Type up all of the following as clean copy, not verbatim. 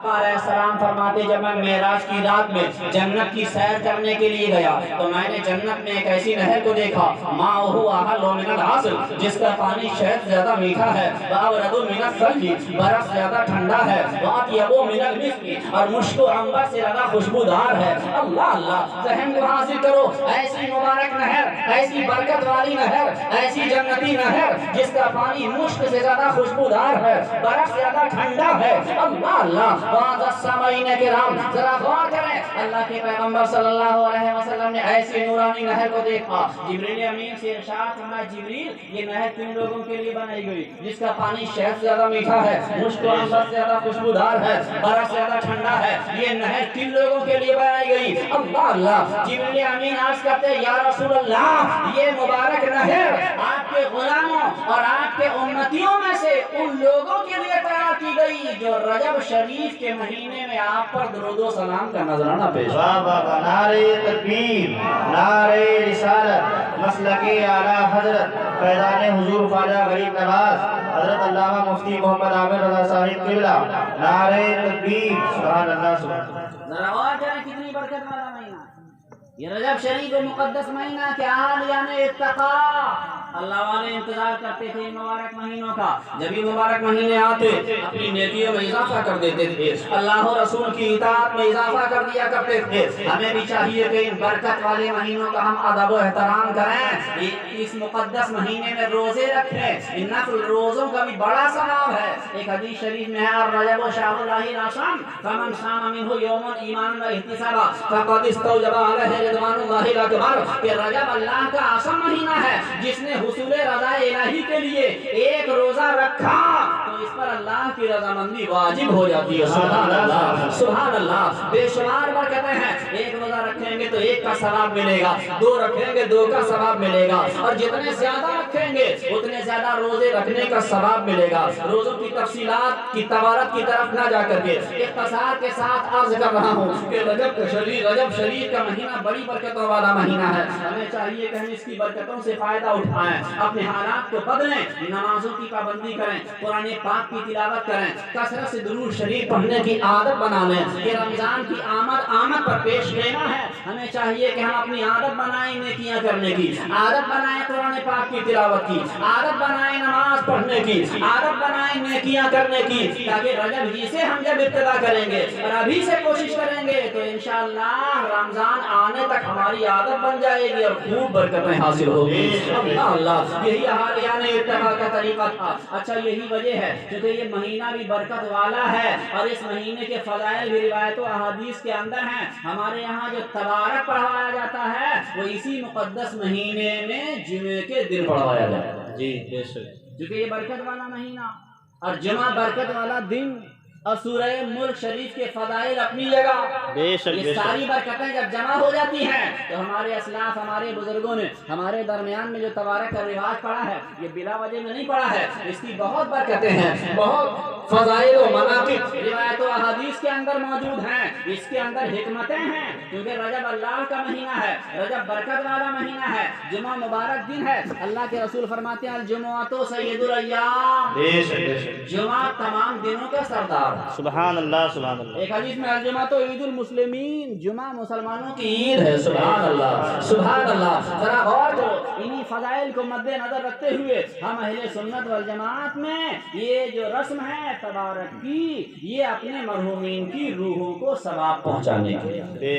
السلام فرماتے جب میں معراج کی رات میں جنت کی سیر کرنے کے لیے گیا تو میں نے جنت میں ایک ایسی نہر کو دیکھا ماؤہ احل من العسل، جس کا پانی شہد زیادہ میٹھا ہے، وابرد من الثلج، برف زیادہ ٹھنڈا ہے، واطیب من المسک، اور مشک و عنبر سے زیادہ خوشبودار ہے۔ اللہ اللہ، ذہن کو حاصل کرو، ایسی مبارک نہر، ایسی برکت والی نہر، ایسی جنتی نہر جس کا پانی مشک سے زیادہ خوشبودار ہے، برف سے زیادہ ٹھنڈا ہے۔ اللہ اللہ، سامعین کرام ذرا غور کریں، اللہ کے پیغمبر صلی اللہ علیہ وسلم نے ایسی نورانی نہر کو دیکھا۔ جبریل امین سے ارشاد فرمایا جبریل یہ نہر کن لوگوں کے لیے بنائی گئی جس کا پانی شہد سے زیادہ میٹھا ہے، مشک و عنبر سے زیادہ خوشبودار ہے، برف سے زیادہ ٹھنڈا ہے، یہ نہر کن لوگوں کے لیے بنائی گئی؟ اللہ اللہ، جبریل امین عرض کرتے یا رسول اللہ یہ مبارک نہر آپ کے غلاموں اور آپ کے امتیوں میں سے ان لوگوں کے لیے تیار کی گئی جو رجب شریف کے مہینے میں آپ پر درود و سلام کا نذرانہ پیش کریں۔ واہ واہ واہ، نعرہ تکبیر، نعرہ رسالت، مسلک اعلیٰ حضرت فیضان حضور خواجہ غریب نواز حضرت علامہ مفتی محمد عامر رضا صاحب قبلہ، نعرہ تکبیر، سبحان اللہ سبحان اللہ۔ ذرا غور کریں کتنی برکت والا مہینہ یہ رجب شریف و مقدس مہینہ کہ اہلیان اتقا اللہ والے انتظار کرتے تھے مبارک مہینوں کا، جب یہ مبارک مہینے آتے اپنی نیکیوں میں اضافہ کر دیتے تھے، اللہ و رسول کی اطاعت میں اضافہ کر دیا کرتے تھے۔ ہمیں بھی چاہیے کہ ان برکت والے مہینوں کا ہم ادب و احترام کریں، اس مقدس مہینے میں روزے رکھیں، ان نفل روزوں کا بھی بڑا ثواب ہے۔ ایک حدیث شریف میں ہے الرجب شهر الله العظیم فمن صام منه يوما ایمانا واحتسابا فقد استوجب علیہ رضوان اللہ الاکبر، کہ رجب اللہ کا اعظم مہینہ ہے، جس نے حصول رضا الہی کے لیے ایک روزہ رکھا تو اس پر اللہ کی رضامندی واجب ہو جاتی ہے۔ سبحان اللہ سبحان اللہ، بے شمار برکتیں ہیں، ایک روزہ رکھیں گے تو ایک کا ثواب ملے گا، دو رکھیں گے دو کا ثواب ملے گا، اور جتنے زیادہ رکھیں گے اتنے زیادہ روزے رکھنے کا ثواب ملے گا۔ روزوں کی تفصیلات کی تبارک کی طرف نہ جا کر کے اختصار کے ساتھ عرض کر رہا ہوں کہ رجب شریف کا مہینہ بڑی برکتوں والا مہینہ ہے۔ ہمیں چاہیے کہ ہم اس کی برکتوں سے فائدہ اٹھائیں، اپنے حالات کو بدلیں، نمازوں کی پابندی کریں، قرآن پاک کی تلاوت کریں، کثرت سے درود شریف پڑھنے کی عادت بنا لیں۔ یہ رمضان کی آمد پر پیش لینا ہے، ہمیں چاہیے کہ ہم اپنی عادت بنائیں نیکیاں کرنے کی، عادت بنائیں قرآن پاک کی تلاوت کی، عادت بنائیں نماز پڑھنے کی، عادت بنائیں نیکیاں کرنے کی، تاکہ رجب ہی سے ہم جب ابتدا کریں گے اور ابھی سے کوشش کریں گے تو انشاءاللہ رمضان آنے تک ہماری عادت بن جائے گی اور خوب برکتیں حاصل ہوگی۔ اللہ اللہ، یہی اہلیان اتقا کا طریقہ تھا۔ اچھا یہی وجہ ہے کیونکہ یہ مہینہ بھی برکت والا ہے اور اس مہینے کے فضائل بھی روایت و احادیث کے اندر ہیں۔ ہمارے یہاں جو تبارک پڑھوایا جاتا ہے وہ اسی مقدس مہینے میں جمعے کے دن پڑھوایا جاتا ہے۔ جی بے شک، کیونکہ یہ برکت والا مہینہ اور جمعہ برکت والا دن اور سورہ ملک شریف کے فضائل اپنی جگہ، یہ ساری برکتیں جب جمع ہو جاتی ہیں تو ہمارے اسلاف ہمارے بزرگوں نے ہمارے درمیان میں جو تبارک کا رواج پڑا ہے یہ بلا وجہ میں نہیں پڑا ہے، اس کی بہت برکتیں ہیں، بہت فضائل و مناقب روایت و احادیث کے اندر موجود ہیں، اس کے اندر حکمتیں ہیں، کیونکہ رجب اللہ کا مہینہ ہے، رجب برکت والا مہینہ ہے، جمعہ مبارک دن ہے۔ اللہ کے رسول فرماتے ہیں الجمعۃ سید الایام، جمعہ تمام دنوں کا سردار۔ سبحان اللہ سبحان اللہ۔ ایک حدیث میں الجمعۃ عید المسلمین، جمعہ مسلمانوں کی عید ہے۔ سبحان اللہ سبحان اللہ، ذرا غور کرو، انہی فضائل کو مد نظر رکھتے ہوئے ہم اہل سنت والجماعت میں یہ جو رسم ہے تبارک کی، یہ اپنے مرحومین کی روحوں کو ثواب پہنچانے کے لیے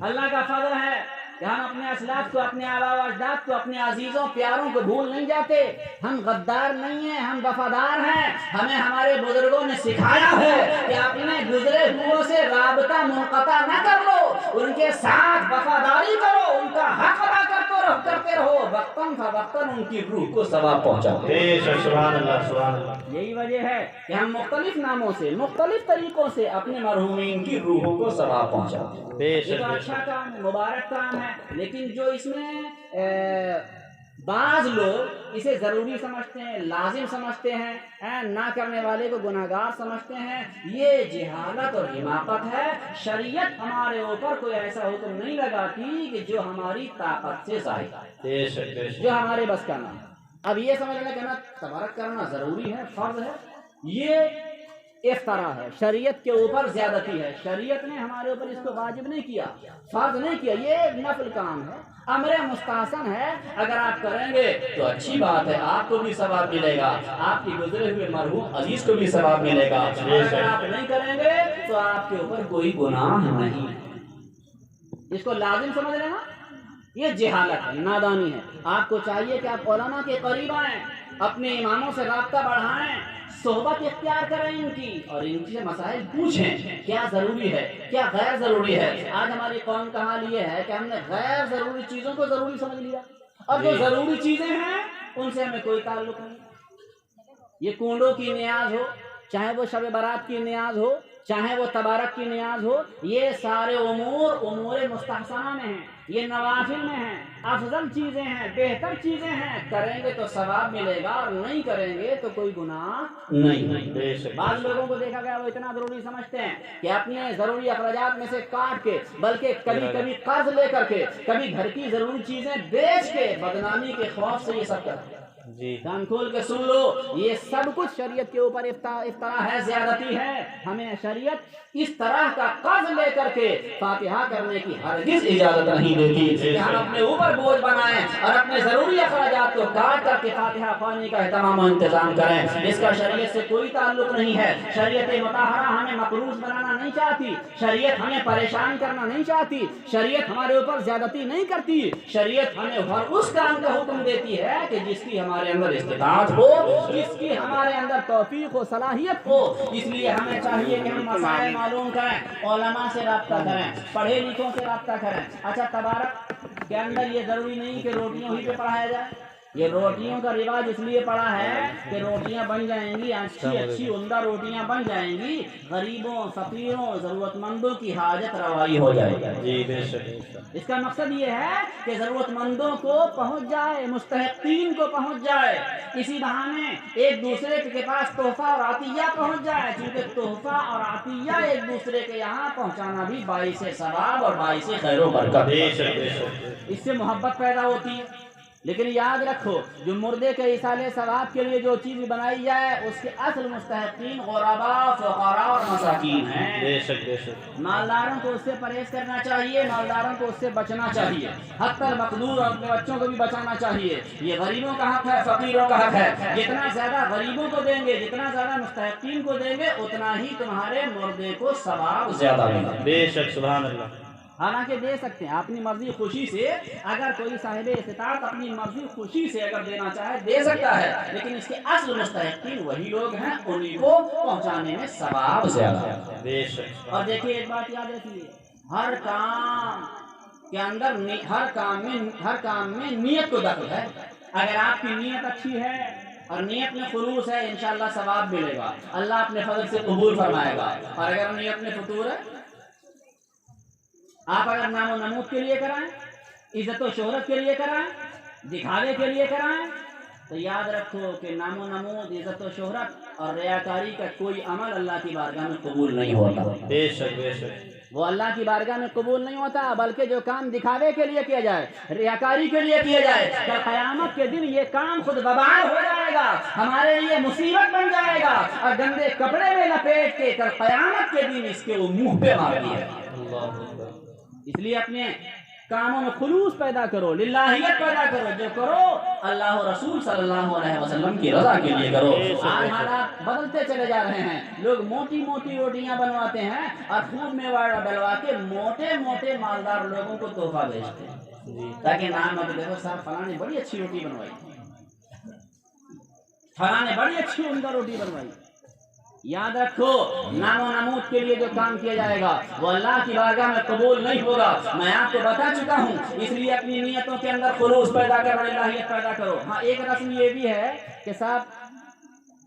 اللہ کا فضل ہے کہ ہم اپنے اسلاف کو، اپنے آباء و اجداد کو، اپنے عزیزوں پیاروں کو بھول نہیں جاتے۔ ہم غدار نہیں ہیں، ہم وفادار ہیں۔ ہمیں ہمارے بزرگوں نے سکھایا ہے کہ اپنے گزرے ہوئوں سے رابطہ منقطع نہ کر لو، ان کے ساتھ وفاداری کرو، ان کا حق ادا کرتے رہو، وقتاً فوقتاً ان کی روح کو ثواب پہنچاتے۔ سبحان اللہ سبحان اللہ۔ یہی وجہ ہے کہ ہم مختلف ناموں سے، مختلف طریقوں سے اپنے مرحومین کی روحوں کو ثواب پہنچاتے ہیں۔ یہ تو اچھا کام ہے، مبارک کام ہے، لیکن جو اس میں بعض لوگ اسے ضروری سمجھتے ہیں، لازم سمجھتے ہیں، نہ کرنے والے کو گناہگار سمجھتے ہیں، یہ جہالت اور حماقت ہے۔ شریعت ہمارے اوپر کوئی ایسا حکم نہیں لگاتی کہ جو ہماری طاقت سے زائد ہے، جو ہمارے بس کا نہ ہے۔ اب یہ سمجھنا کہ نا تبارک کرنا ضروری ہے، فرض ہے، یہ इफ्तरा है, शरीयत के ऊपर ज्यादती है। शरीयत ने हमारे ऊपर इसको वाजिब नहीं किया, फर्ज नहीं किया, ये नफल काम है, अमर मुस्तहसन है। अगर आप करेंगे तो अच्छी बात है, आपको भी सवाब मिलेगा, आपकी गुजरे हुए मरहूम अजीज को भी सवाब मिलेगा। अगर आप नहीं करेंगे तो आपके ऊपर कोई गुनाह नहीं है। इसको लाजिम समझ लेना, ये जहालत है, नादानी है। आपको चाहिए कि आप उलमा के करीब आएं, अपने इमामों से राब्ता बढ़ाएं, सोहबत इख्तियार करें इनकी, और इनसे मसाइल पूछें क्या जरूरी है, क्या गैर जरूरी है। आज हमारी कौम का हाल ये है कि हमने गैर जरूरी चीजों को जरूरी समझ लिया, और जो जरूरी चीजें हैं उनसे हमें कोई ताल्लुक नहीं। ये कुंडों की नियाज हो, चाहे वो शब बारात की नियाज हो, चाहे वो तबारक की नियाज हो, ये सारे उमूर मुस्तहसना में हैं, ये नवाफिल में हैं, अफजल चीजें हैं, बेहतर चीजें हैं। करेंगे तो सवाब मिलेगा, और नहीं करेंगे तो कोई गुनाह नहीं। बाद लोगों को देखा गया वो इतना जरूरी समझते हैं कि अपने जरूरी अखराजात में से काट के, बल्कि कभी कभी कर्ज लेकर के, कभी घर की जरूरी चीजें बेच के, बदनामी के खौफ से ये सब करते हैं। जी, कान खोल के सुन लो, ये सब कुछ शरीयत के ऊपर इफ्तरा है, ज्यादती है। हमें शरीयत इस तरह का कर्ज लेकर के फातिहा करने की हरगिज इजाजत नहीं देती कि हम अपने ऊपर बोझ बनाएं और अपने जरूरी अखराजात को काट करके फातिहा ख्वानी का एहतमाम और इंतजाम करें। इसका शरीयत से कोई ताल्लुक नहीं है। शरीयत मुताहरा हमें मकरूज बनाना नहीं चाहती, शरीयत हमें परेशान करना नहीं चाहती, शरीयत हमारे ऊपर ज्यादती नहीं करती। शरीयत हमें हर उस काम का हुक्म देती है कि जिसकी हमारे अंदर इस्तिताअत हो, जिसकी हमारे अंदर तौफीक हो, सलाहियत हो। इसलिए हमें चाहिए कि हम मसाइल मालूम करें, उलमा से राब्ता करें, पढ़े लिखों से राब्ता करें। अच्छा, तबारक के अंदर ये जरूरी नहीं कि रोटियों ही पे पढ़ाया जाए। ये रोटियों का रिवाज इसलिए पड़ा है कि रोटियां बन जाएंगी, अच्छी अच्छी उम्दा रोटियां बन जाएंगी, गरीबों, फकीरों, जरूरतमंदों की हाजत रवाई हो जाएगी। जी बेशक। इसका मकसद ये है कि जरूरतमंदों को पहुंच जाए, मुस्तहिकीन को पहुंच जाए, इसी बहाने एक दूसरे के पास तोहफा और आतिया पहुंच जाए। क्योंकि तोहफा और आतिया एक दूसरे के यहाँ पहुंचाना भी बाइस सवाब और बाइस खैर व बरकत, इससे मोहब्बत पैदा होती है। लेकिन याद रखो, जो मुर्दे के इसाले सवाब के लिए जो चीज बनाई जाए, उसके असल मुस्तहिकीन गुरबा, फुक़रा और मसाकीन हैं। बेशक बेशक। मालदारों को उससे परहेज करना चाहिए, मालदारों को उससे बचना चाहिए, हत्ता मकदूर और अपने बच्चों को भी बचाना चाहिए। ये गरीबों का हक है, फकीरों का हक है। जितना ज्यादा गरीबों को देंगे, जितना ज्यादा मुस्तहिकीन को देंगे, उतना ही तुम्हारे मुर्दे को सवाब ज्यादा मिलेगा। बेशक, सुभान अल्लाह। हालांकि दे सकते हैं अपनी मर्जी खुशी से, अगर कोई साहिब इस्तिताअत अपनी मर्जी खुशी से अगर देना चाहे दे सकता है, लेकिन इसके असल मुस्तहिकीन वही लोग हैं, उन्हीं को पहुंचाने में सवाब ज्यादा है। और देखिए एक बात याद रखिए, हर काम के अंदर, हर काम में नियत को दखल है। अगर आपकी नियत अच्छी है और नियत में खुलूस है, इंशाअल्लाह सवाब मिलेगा, अल्लाह अपने फजल से कबूल फरमाएगा। और अगर नियत में फतूर है, आप अगर नामो नमूद के लिए कराएं, इज्जत और शोहरत के लिए कराएं, दिखावे के लिए कराएं, तो याद रखो कि नामो नमूद, इज्जत और शोहरत और रियाकारी का कोई अमल अल्लाह की बारगाह में कबूल नहीं होता। बेशक बेशक, वो अल्लाह की बारगाह में कबूल नहीं होता। बल्कि जो काम दिखावे के लिए किया जाए, रियाकारी के लिए किया जाए, तो क़यामत के दिन ये काम खुद बवाल हो जाएगा, हमारे लिए मुसीबत बन जाएगा, और गंदे कपड़े में लपेट के कल क़यामत के दिन इसके वो मुंह पे मार दिया। इसलिए अपने कामों में खुलूस पैदा करो, लिल्लाहियत पैदा करो, जो करो अल्लाह और रसूल सल्लल्लाहु अलैहि वसल्लम की रजा के लिए करो। आज हालात बदलते चले जा रहे हैं, लोग मोटी मोटी रोटियां बनवाते हैं और खूब मेवाड़ा डलवा के मोटे मोटे मालदार लोगों को तोहफा भेजते हैं, ताकि नाम मत देखो साहब फलां ने बड़ी अच्छी रोटी बनवाई, फलां ने बड़ी अच्छी उम्दा रोटी बनवाई। याद रखो, नामो नमूद के लिए जो काम किया जाएगा वो अल्लाह की बारगाह में कबूल नहीं होगा। मैं आपको बता चुका हूँ, इसलिए अपनी नियतों के अंदर खुलूस पैदा करो, इलाहियत पैदा करो। हाँ, एक रस्म ये भी है कि साहब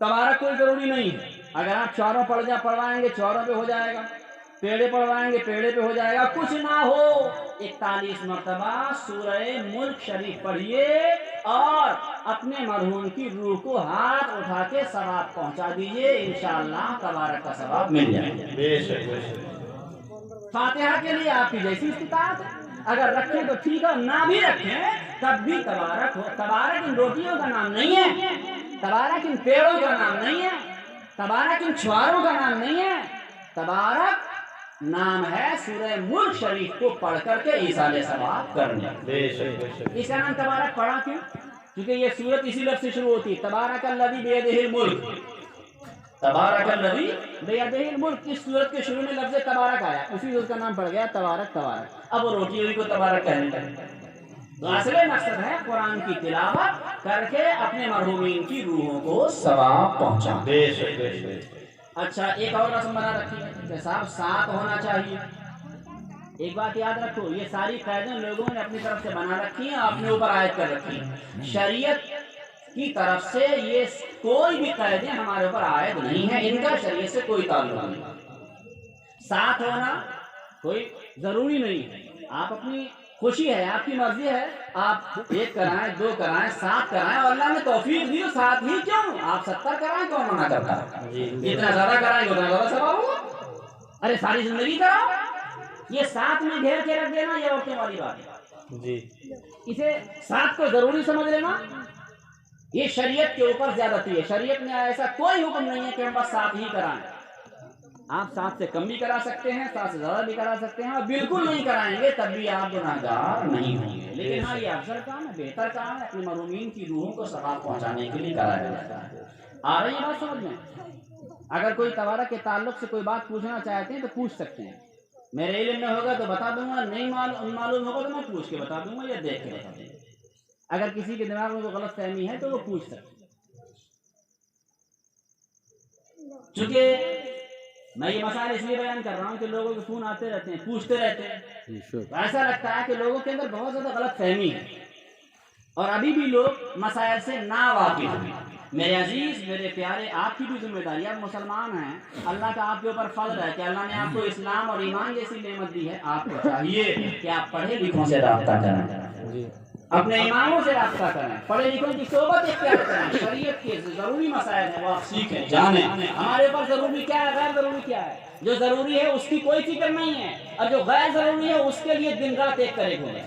तबारक कोई जरूरी नहीं है, अगर आप चारों पढ़वाएंगे चारों पे हो जाएगा, पेड़े पढ़वाएंगे पेड़े पे हो जाएगा, कुछ ना हो 41 मरतबा सूरह मुल्क शरीफ पढ़िए और अपने मरहूम की रूह को हाथ उठा के सवाब पहुंचा दीजिए, इंशाअल्लाह तबारक का सवाब मिल जाएगा। बेशक बेशक। फातिहा के लिए आपकी जैसी इस्तिताअत है, अगर रखें तो ठीक है, ना भी रखें तब भी तबारक हो। तबारक इन रोटियों का नाम नहीं है, तबारक इन पेड़ों का नाम नहीं है, तबारक इन छुआरों का नाम नहीं है, तबारक नाम है सूरह मुल्क शरीफ को पढ़ करके ईसाले सवाब करने। इसका नाम तबारक पढ़ा क्यों? क्योंकि ये सूरत इसी लफ्ज़ से शुरू होती है, तबारकल्लज़ी बियदिहिल मुल्क, तबारकल्लज़ी बियदिहिल मुल्क। इस सूरत के शुरू में लफ्ज़ तबारक आया, उसी सूरत का नाम पड़ गया तबारक। तबारक अब वो रोटी हुई को तबारक कहने लगे। तो असली मकसद है कुरान की तिलावत करके अपने मरहूमीन की रूहों को सवाब पहुंचाना। अच्छा, एक और रस्म बना रखी है कि साहब साथ होना चाहिए। एक बात याद रखो, ये सारी कायदें लोगों ने अपनी तरफ से बना रखी हैं, अपने ऊपर आयत कर रखी हैं। शरीयत की तरफ से ये कोई भी कायदे हमारे ऊपर आयत नहीं है, इनका शरीयत से कोई ताल्लुक नहीं। साथ होना कोई जरूरी नहीं है, आप अपनी खुशी है, आपकी मर्जी है, आप एक कराएं, दो कराएं, सात कराएं, और अल्लाह ने तौफीक दी, साथ ही क्यों, आप 70 कराएं, कौन मना करता है? जितना ज्यादा कराएंगे उतना ज्यादा सवाब होगा। अरे सारी जिंदगी कराओ। ये साथ में घेर के रख देना ये औरतों वाली बात है जी। इसे साथ को जरूरी समझ लेना ये शरीयत के ऊपर ज्यादती है। शरीयत में ऐसा कोई हुक्म नहीं है कि हम बस साथ ही कराएं। आप 7 से कम भी करा सकते हैं, 7 से ज्यादा भी करा सकते हैं, और बिल्कुल नहीं कराएंगे तब भी आप गुनाहगार नहीं होंगे। लेकिन हाँ, ये अफजल काम है, बेहतर काम है, अपने मरहूमीन की रूहों को सवाब पहुंचाने के लिए कराया जाता है। आ रही है बात समझ में? अगर कोई तबारक के ताल्लुक से कोई बात पूछना चाहते हैं तो पूछ सकते हैं। मेरे इल्म में होगा तो बता दूंगा, नहीं मालूम होगा तो मैं पूछ के बता दूंगा या देख के बता दूंगा। अगर किसी के दिमाग में कोई गलत फहमी है तो वो पूछ सकते हैं। चूंकि मैं ये मसाला इसलिए बयान कर रहा हूँ कि लोगों के फोन आते रहते हैं, पूछते रहते हैं, तो ऐसा लगता है कि लोगों के अंदर बहुत ज्यादा गलत फहमी है और अभी भी लोग मसाइल से ना वाकिफ हैं। मेरे अजीज, मेरे प्यारे, आपकी भी जिम्मेदारी, आप मुसलमान हैं, अल्लाह का आपके ऊपर फर्ज है कि अल्लाह ने आपको इस्लाम और ईमान जैसी नेमत दी है। आपको चाहिए कि आप पढ़े लिखों से राब्ता करें, अपने इमामों से राब्ता करें, पढ़े लिखों की सोबत इख्तियार करें, शरीयत के जरूरी मसाइल हैं वो आप सीखें, जानें हमारे ऊपर जरूरी क्या है, गैर जरूरी क्या है। जो जरूरी है उसकी कोई फिक्र नहीं है, और जो गैर जरूरी है उसके लिए दिन रात एक करे घूमे।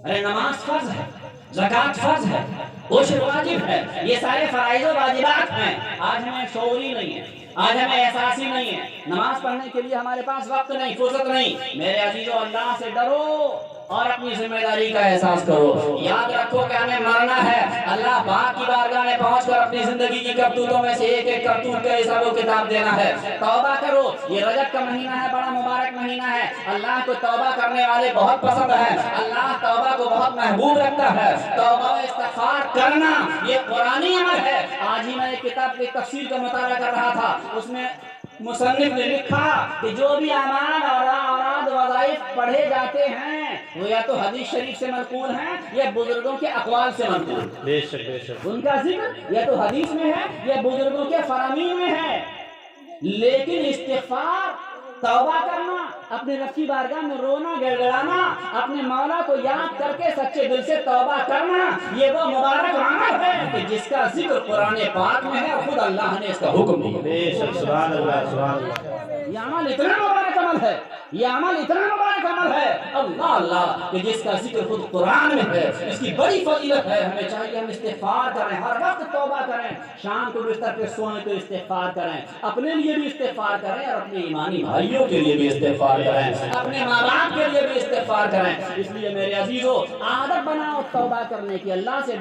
अरे नमाज फर्ज है, ज़कात फर्ज है, उश्र वाजिब है, ये सारे फराइज़ और वाजिबात हैं। आज हमें शऊरी नहीं है, आज हमें एहसास ही नहीं है, नमाज पढ़ने के लिए हमारे पास वक्त नहीं, फुर्सत नहीं। मेरे अजीजों, अल्लाह से डरो और अपनी जिम्मेदारी का एहसास करो। याद रखो कि हमें मरना है, अल्लाह पाक की बारगाह में पहुंचकर अपनी जिंदगी की करतूतों में से एक एक करतूत का हिसाब किताब देना है। तौबा करो, ये रजब का महीना है, बड़ा मुबारक महीना है, अल्लाह को तौबा करने वाले बहुत पसंद है, अल्लाह तौबा को बहुत महबूब रखता है। तौबा और इस्तिग़फ़ार करना ये कुरानी अमल है। आज ही मैं एक किताब की तफसीर का मुताला कर रहा था, उसमें मुसन्निफ ने लिखा कि जो भी अमान और औराद वज़ाइफ पढ़े जाते हैं वो या तो हदीस शरीफ से मनक़ूल हैं या बुजुर्गों के अक़वाल से मनक़ूल। बेशक उनका जिक्र या तो हदीस में है या बुजुर्गों के फरामीन में है। लेकिन इस्तिग़फ़ार, तौबा करना, अपने रब की बारगाह में रोना, गिड़गिड़ाना, अपने मौला को याद करके सच्चे दिल से तौबा करना, ये वो मुबारक अमल है कि जिसका जिक्र कुरान पाक में है और खुद अल्लाह ने इसका हुक्म दिया। सुभान अल्लाह, सुभान अल्लाह। ये अमल इतना मुबारक अमल है, ये अमल इतना मुबारक अमल है, अल्लाह अल्लाह, कि जिसका जिक्र खुद कुरान में है। इसकी बड़ी फजीलत है। हमें चाहिए हम इस्तिग़फ़ार करें, हर वक्त तौबा करें, शाम को बिस्तर पे सोने तो इस्तिग़फ़ार करें, अपने लिए भी इस्तिग़फ़ार करें और अपने ईमानी भाइयों के लिए भी इस्तिग़फ़ार करें, अपने माँ बाप के लिए भी इस्तिग़फ़ार करें। इसलिए मेरे अजीजों, आदत बनाओ तौबा करने की, अल्लाह से